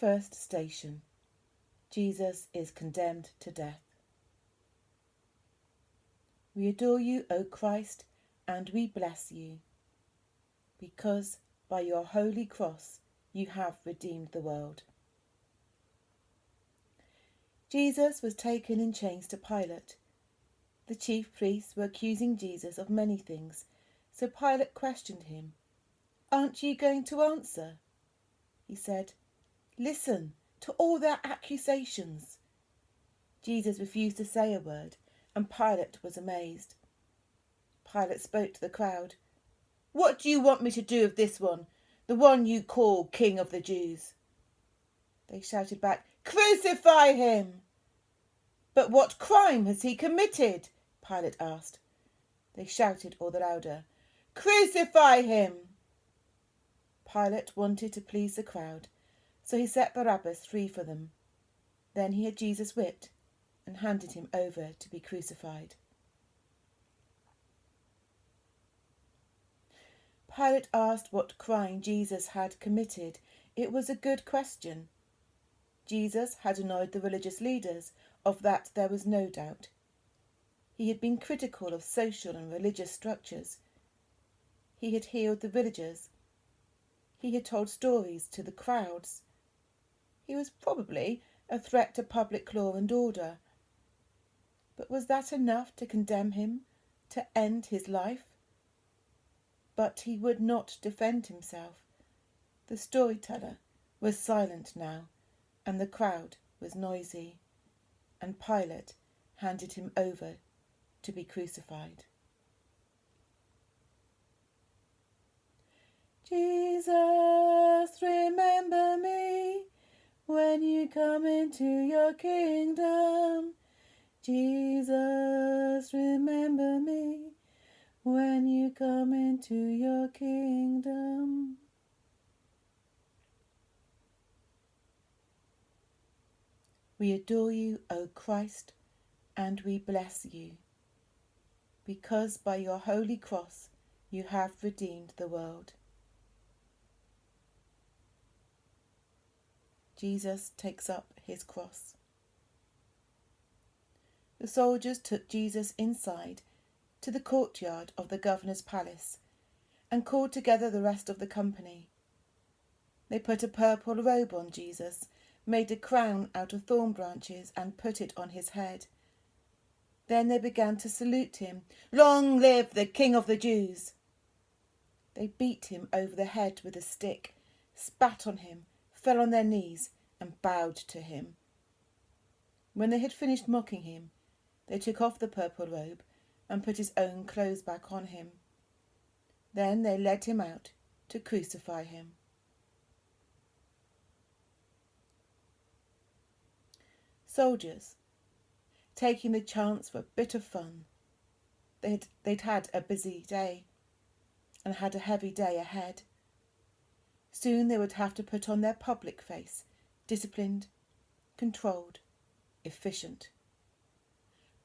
First station. Jesus is condemned to death. We adore you, O Christ, and we bless you, because by your holy cross you have redeemed the world. Jesus was taken in chains to Pilate. The chief priests were accusing Jesus of many things, so Pilate questioned him. "Aren't you going to answer?" He said, "Listen to all their accusations." Jesus refused to say a word, and Pilate was amazed. Pilate spoke to the crowd. "What do you want me to do with this one, the one you call King of the Jews?" They shouted back, "Crucify him!" "But what crime has he committed?" Pilate asked. They shouted all the louder, "Crucify him!" Pilate wanted to please the crowd, so he set Barabbas free for them. Then he had Jesus whipped and handed him over to be crucified. Pilate asked what crime Jesus had committed. It was a good question. Jesus had annoyed the religious leaders, of that there was no doubt. He had been critical of social and religious structures. He had healed the villagers. He had told stories to the crowds. He was probably a threat to public law and order. But was that enough to condemn him, to end his life? But he would not defend himself. The storyteller was silent now, and the crowd was noisy, and Pilate handed him over to be crucified. Jesus, remember me when you come into your kingdom. Jesus, remember me when you come into your kingdom. We adore you, O Christ, and we bless you, because by your holy cross you have redeemed the world. Jesus takes up his cross. The soldiers took Jesus inside to the courtyard of the governor's palace and called together the rest of the company. They put a purple robe on Jesus, made a crown out of thorn branches and put it on his head. Then they began to salute him. "Long live the King of the Jews!" They beat him over the head with a stick, spat on him, fell on their knees and bowed to him. When they had finished mocking him, they took off the purple robe and put his own clothes back on him. Then they led him out to crucify him. Soldiers, taking the chance for a bit of fun. They'd had a busy day and had a heavy day ahead. Soon they would have to put on their public face, disciplined, controlled, efficient.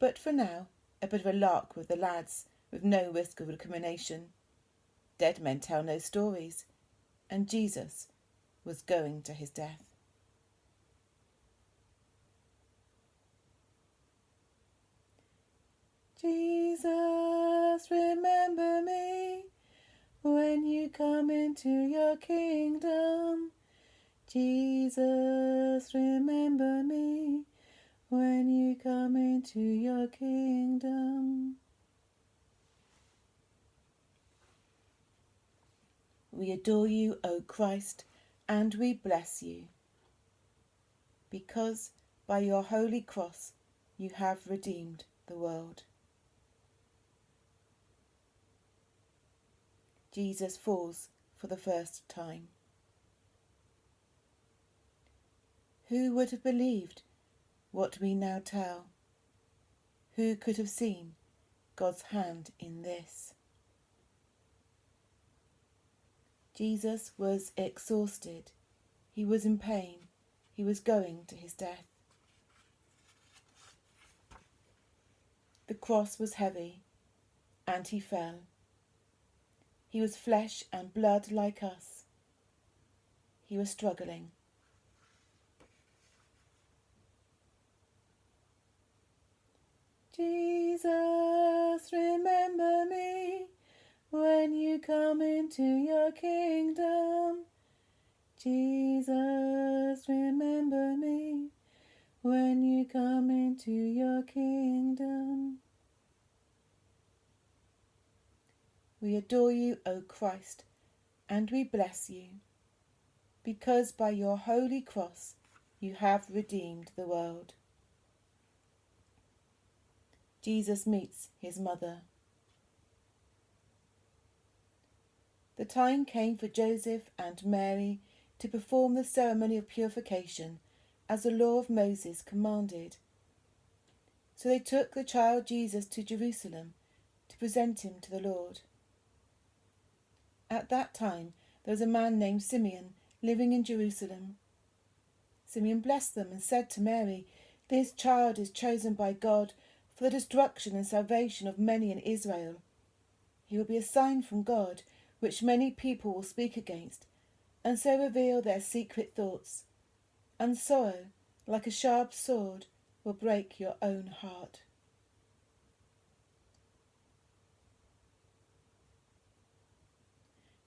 But for now, a bit of a lark with the lads, with no risk of recrimination. Dead men tell no stories, and Jesus was going to his death. Jesus, remember me when you come into your kingdom. Jesus, remember me when you come into your kingdom. We adore you, O Christ, and we bless you, because by your holy cross you have redeemed the world. Jesus falls for the first time. Who would have believed what we now tell? Who could have seen God's hand in this? Jesus was exhausted. He was in pain. He was going to his death. The cross was heavy, and he fell. He was flesh and blood like us. He was struggling. Jesus, remember me when you come into your kingdom. Jesus, remember me when you come into your kingdom. We adore you, O Christ, and we bless you, because by your holy cross you have redeemed the world. Jesus meets his mother. The time came for Joseph and Mary to perform the ceremony of purification as the law of Moses commanded. So they took the child Jesus to Jerusalem to present him to the Lord. At that time there was a man named Simeon living in Jerusalem. Simeon blessed them and said to Mary, "This child is chosen by God for the destruction and salvation of many in Israel. He will be a sign from God, which many people will speak against, and so reveal their secret thoughts. And sorrow, like a sharp sword, will break your own heart."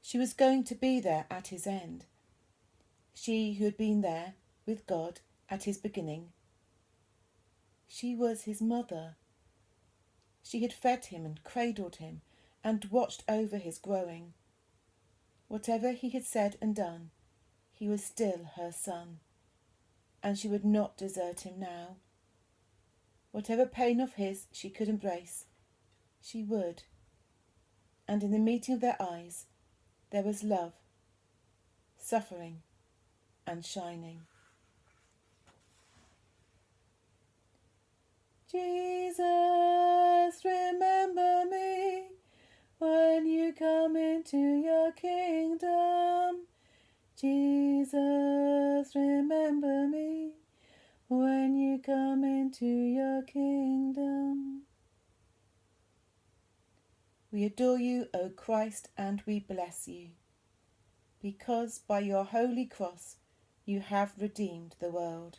She was going to be there at his end. She who had been there with God at his beginning. She was his mother. She had fed him and cradled him and watched over his growing. Whatever he had said and done, he was still her son, and she would not desert him now. Whatever pain of his she could embrace, she would. And in the meeting of their eyes, there was love, suffering, and shining. Jesus, remember me when you come into your kingdom. Jesus, remember me when you come into your kingdom. We adore you, O Christ, and we bless you, because by your holy cross you have redeemed the world.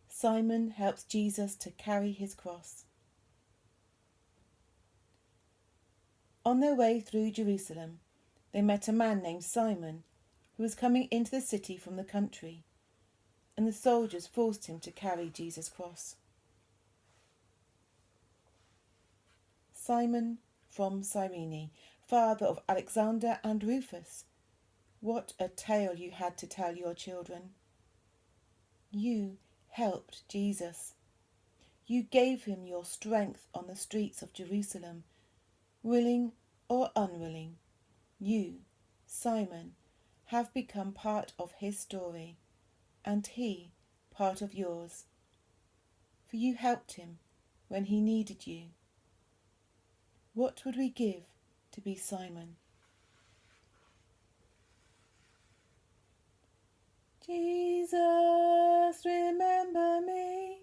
Simon helps Jesus to carry his cross. On their way through Jerusalem, they met a man named Simon, who was coming into the city from the country, and the soldiers forced him to carry Jesus' cross. Simon from Cyrene, father of Alexander and Rufus, what a tale you had to tell your children. You helped Jesus. You gave him your strength on the streets of Jerusalem. Willing or unwilling, you, Simon, have become part of his story, and he part of yours. For you helped him when he needed you. What would we give to be Simon? Jesus, remember me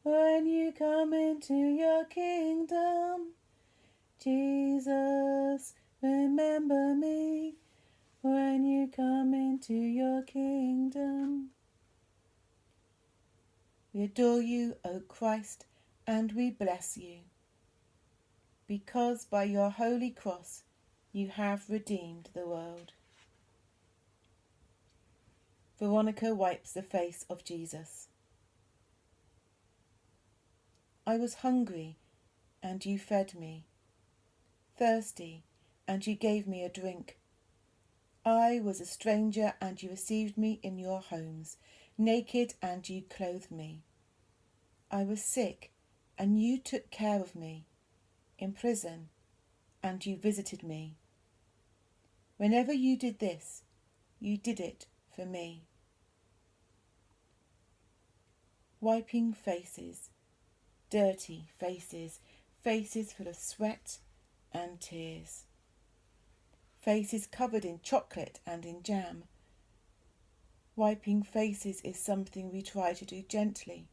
when you come into your kingdom. Jesus, remember me when you come into your kingdom. We adore you, O Christ, and we bless you, because by your holy cross you have redeemed the world. Veronica wipes the face of Jesus. I was hungry, and you fed me, thirsty, and you gave me a drink. I was a stranger, and you received me in your homes, naked, and you clothed me. I was sick, and you took care of me, in prison, and you visited me. Whenever you did this, you did it for me. Wiping faces, dirty faces, faces full of sweat and tears. Faces covered in chocolate and in jam. Wiping faces is something we try to do gently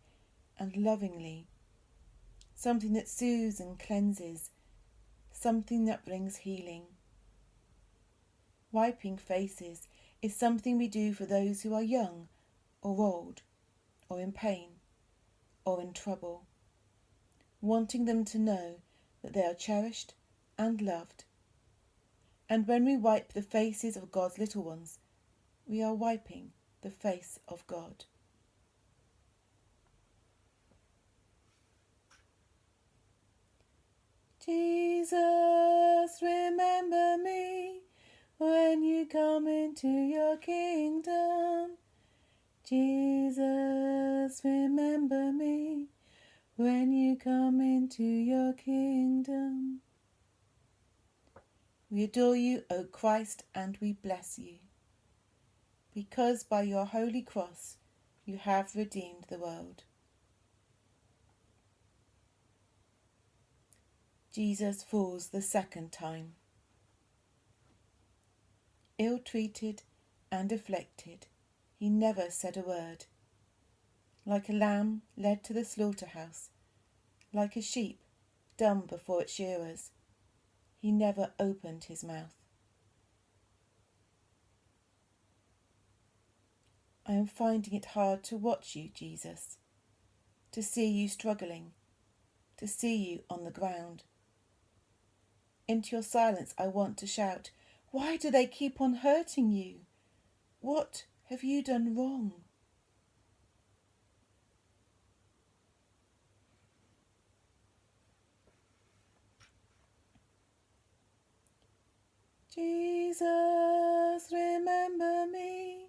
and lovingly, something that soothes and cleanses, something that brings healing. Wiping faces is something we do for those who are young or old or in pain. or in trouble, wanting them to know that they are cherished and loved. And when we wipe the faces of God's little ones, we are wiping the face of God. Jesus, remember me when you come into your kingdom. Jesus, remember me when you come into your kingdom. We adore you, O Christ, and we bless you, because by your holy cross you have redeemed the world. Jesus falls the second time. Ill-treated and afflicted, he never said a word. Like a lamb led to the slaughterhouse, like a sheep dumb before its shearers, he never opened his mouth. I am finding it hard to watch you, Jesus, to see you struggling, to see you on the ground. Into your silence I want to shout, why do they keep on hurting you? What have you done wrong? Jesus, remember me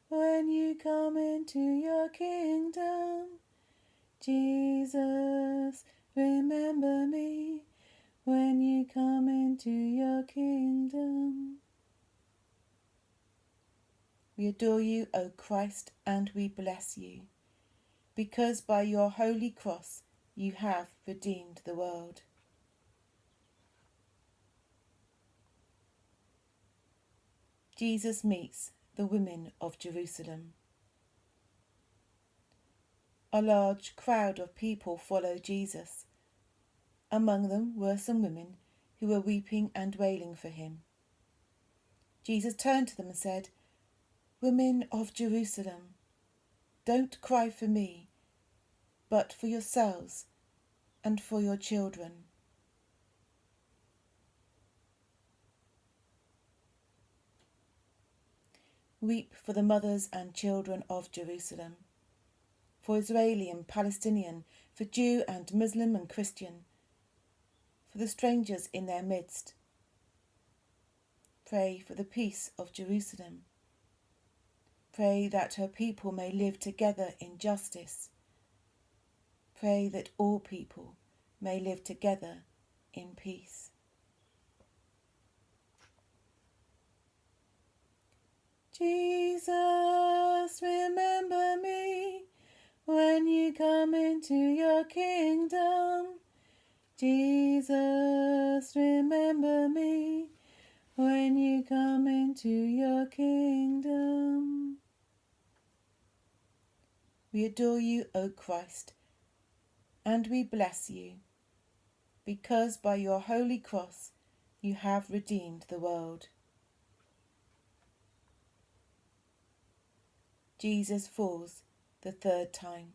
when you come into your kingdom. Jesus, remember me when you come into your kingdom. We adore you, O Christ, and we bless you, because by your holy cross you have redeemed the world. Jesus meets the women of Jerusalem. A large crowd of people followed Jesus. Among them were some women who were weeping and wailing for him. Jesus turned to them and said, Women of Jerusalem, don't cry for me, but for yourselves and for your children. Weep for the mothers and children of Jerusalem, for Israeli and Palestinian, for Jew and Muslim and Christian, for the strangers in their midst. Pray for the peace of Jerusalem. Pray that her people may live together in justice. Pray that all people may live together in peace. Jesus, remember me when you come into your kingdom. Jesus, remember me when you come into your kingdom. We adore you, O Christ, and we bless you, because by your holy cross you have redeemed the world. Jesus falls the third time.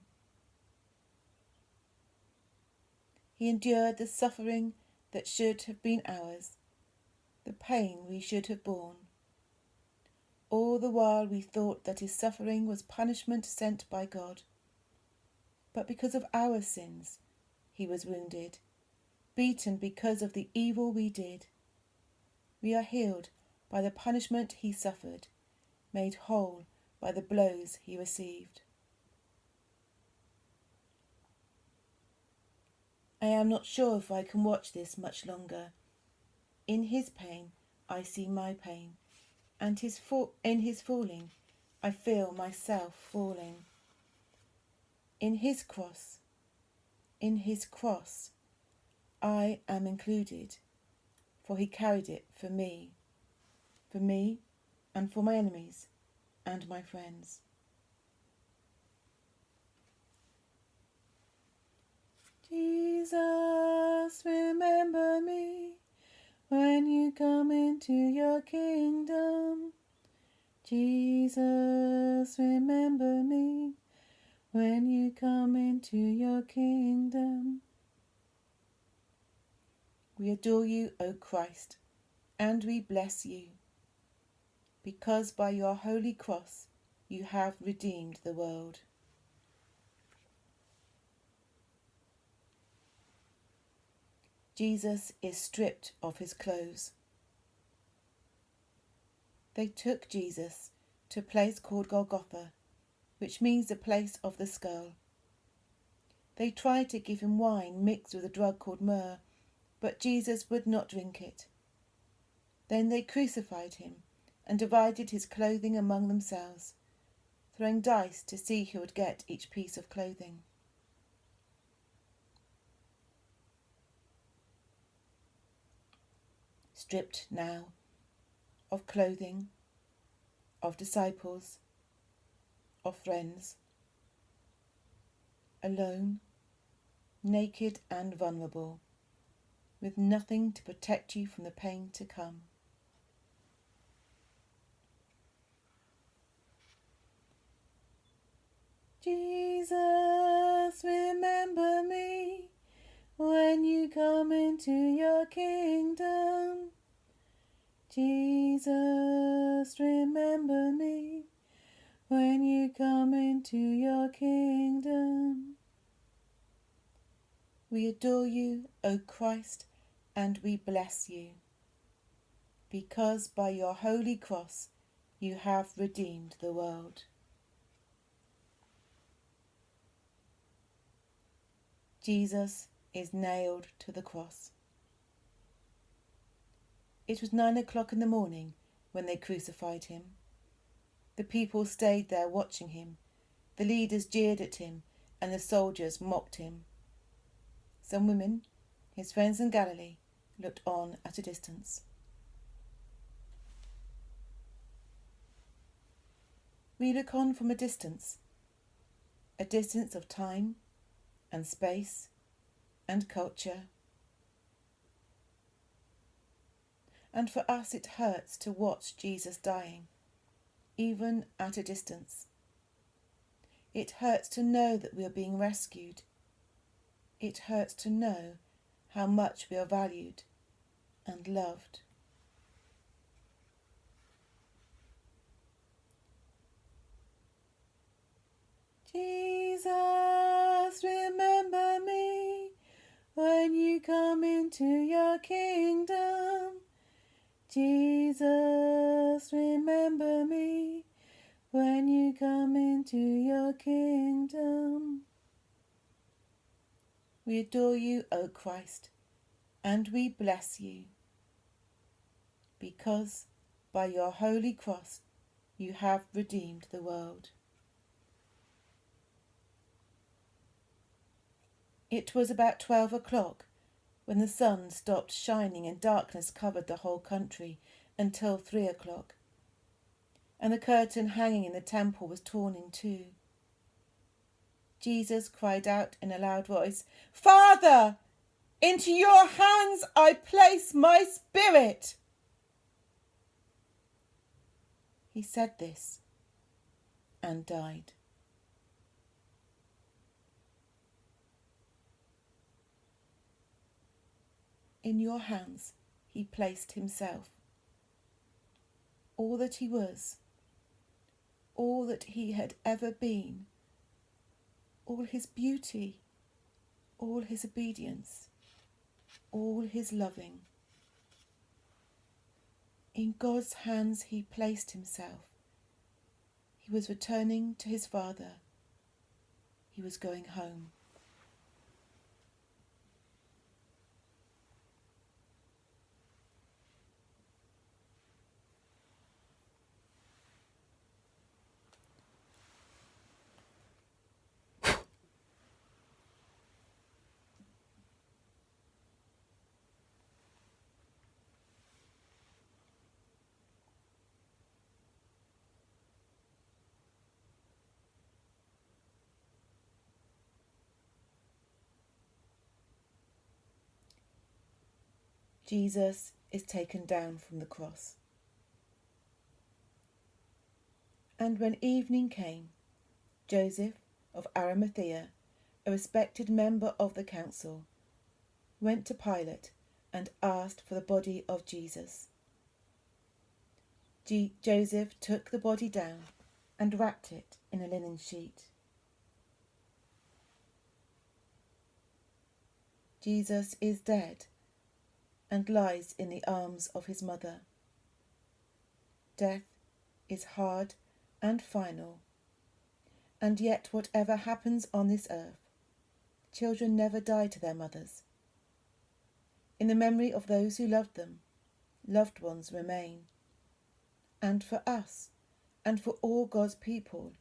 He endured the suffering that should have been ours, the pain we should have borne. All the while we thought that his suffering was punishment sent by God. But because of our sins, he was wounded, beaten because of the evil we did. We are healed by the punishment he suffered, made whole by the blows he received. I am not sure if I can watch this much longer. In his pain, I see my pain, and in his falling, I feel myself falling. In his cross, I am included, for he carried it for me and for my enemies and my friends. Jesus, remember me when you come into your kingdom. Jesus, remember me when you come into your kingdom. We adore you, O Christ, and we bless you, because by your holy cross you have redeemed the world. Jesus is stripped of his clothes. They took Jesus to a place called Golgotha, which means the place of the skull. They tried to give him wine mixed with a drug called myrrh, but Jesus would not drink it. Then they crucified him and divided his clothing among themselves, throwing dice to see who would get each piece of clothing. Stripped now of clothing, of disciples, of friends, alone, naked and vulnerable, with nothing to protect you from the pain to come. Jesus, remember me when you come into your kingdom. Jesus, remember me when you come into your kingdom. We adore you, O Christ, and we bless you, because by your holy cross you have redeemed the world. Jesus is nailed to the cross. It was 9 o'clock in the morning when they crucified him. The people stayed there watching him. The leaders jeered at him, and the soldiers mocked him. Some women, his friends in Galilee, looked on at a distance. We look on from a distance of time and space and culture. And for us it hurts to watch Jesus dying, even at a distance. It hurts to know that we are being rescued. It hurts to know how much we are valued and loved. Jesus, remember me when you come into your kingdom. Jesus, remember me when you come into your kingdom. We adore you, O Christ, and we bless you, because by your holy cross you have redeemed the world. It was about 12 o'clock when the sun stopped shining and darkness covered the whole country until 3 o'clock, and the curtain hanging in the temple was torn in two. Jesus cried out in a loud voice, "Father, into your hands I place my spirit." He said this and died. In your hands he placed himself. All that he was, all that he had ever been, all his beauty, all his obedience, all his loving. In God's hands he placed himself. He was returning to his Father. He was going home. Jesus is taken down from the cross. And when evening came, Joseph, of Arimathea, a respected member of the council, went to Pilate and asked for the body of Jesus. Joseph took the body down and wrapped it in a linen sheet. Jesus is dead and lies in the arms of his mother. Death is hard and final, and yet whatever happens on this earth, children never die to their mothers. In the memory of those who loved them, loved ones remain. And for us, and for all God's people,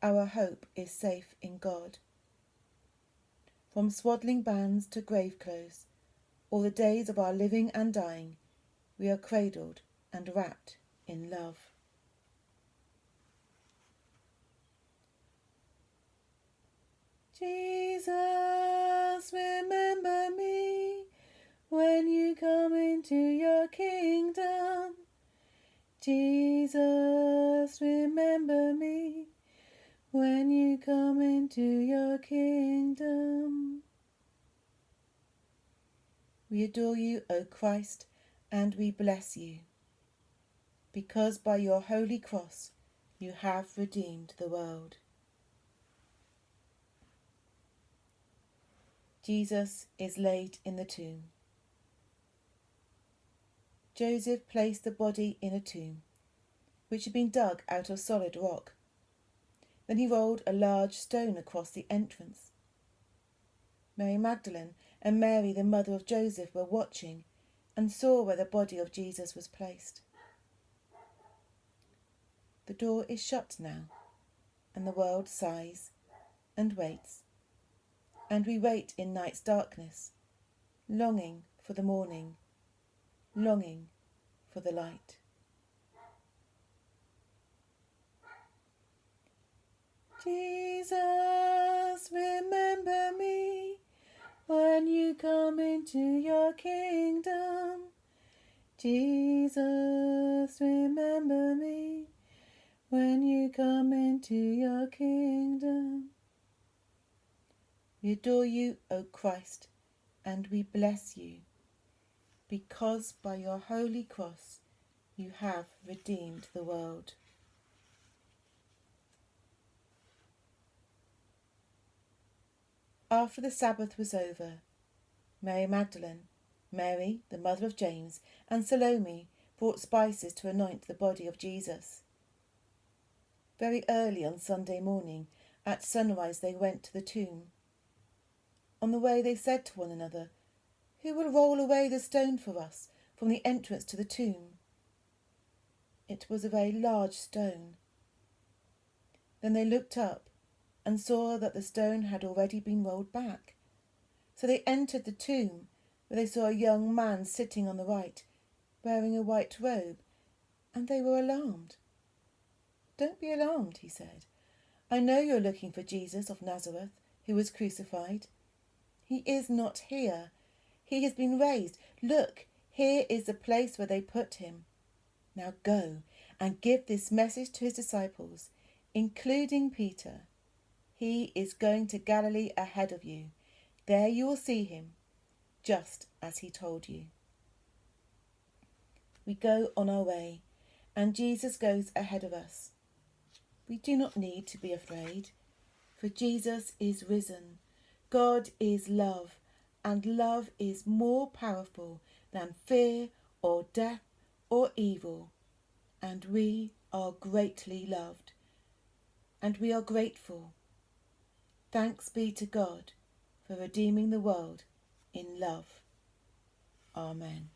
our hope is safe in God. From swaddling bands to grave clothes, all the days of our living and dying, we are cradled and wrapped in love. Jesus, remember me when you come into your kingdom. Jesus, remember me when you come into your kingdom. We adore you, O Christ, and we bless you, because by your holy cross you have redeemed the world. Jesus is laid in the tomb. Joseph placed the body in a tomb, which had been dug out of solid rock. Then he rolled a large stone across the entrance. Mary Magdalene and Mary, the mother of Joseph, were watching and saw where the body of Jesus was placed. The door is shut now, and the world sighs and waits, and we wait in night's darkness, longing for the morning, longing for the light. Jesus, remember me when you come into your kingdom. Jesus, remember me when you come into your kingdom. We adore you, O Christ, and we bless you, because by your holy cross you have redeemed the world. After the Sabbath was over, Mary Magdalene, Mary, the mother of James, and Salome brought spices to anoint the body of Jesus. Very early on Sunday morning, at sunrise, they went to the tomb. On the way they said to one another, "Who will roll away the stone for us from the entrance to the tomb?" It was a very large stone. Then they looked up and saw that the stone had already been rolled back. So they entered the tomb, where they saw a young man sitting on the right, wearing a white robe, and they were alarmed. "Don't be alarmed," he said. "I know you're looking for Jesus of Nazareth, who was crucified. He is not here. He has been raised. Look, here is the place where they put him. Now go and give this message to his disciples, including Peter. He is going to Galilee ahead of you. There you will see him, just as he told you." We go on our way, and Jesus goes ahead of us. We do not need to be afraid, for Jesus is risen. God is love, and love is more powerful than fear or death or evil, and we are greatly loved, and we are grateful. Thanks be to God for redeeming the world in love. Amen.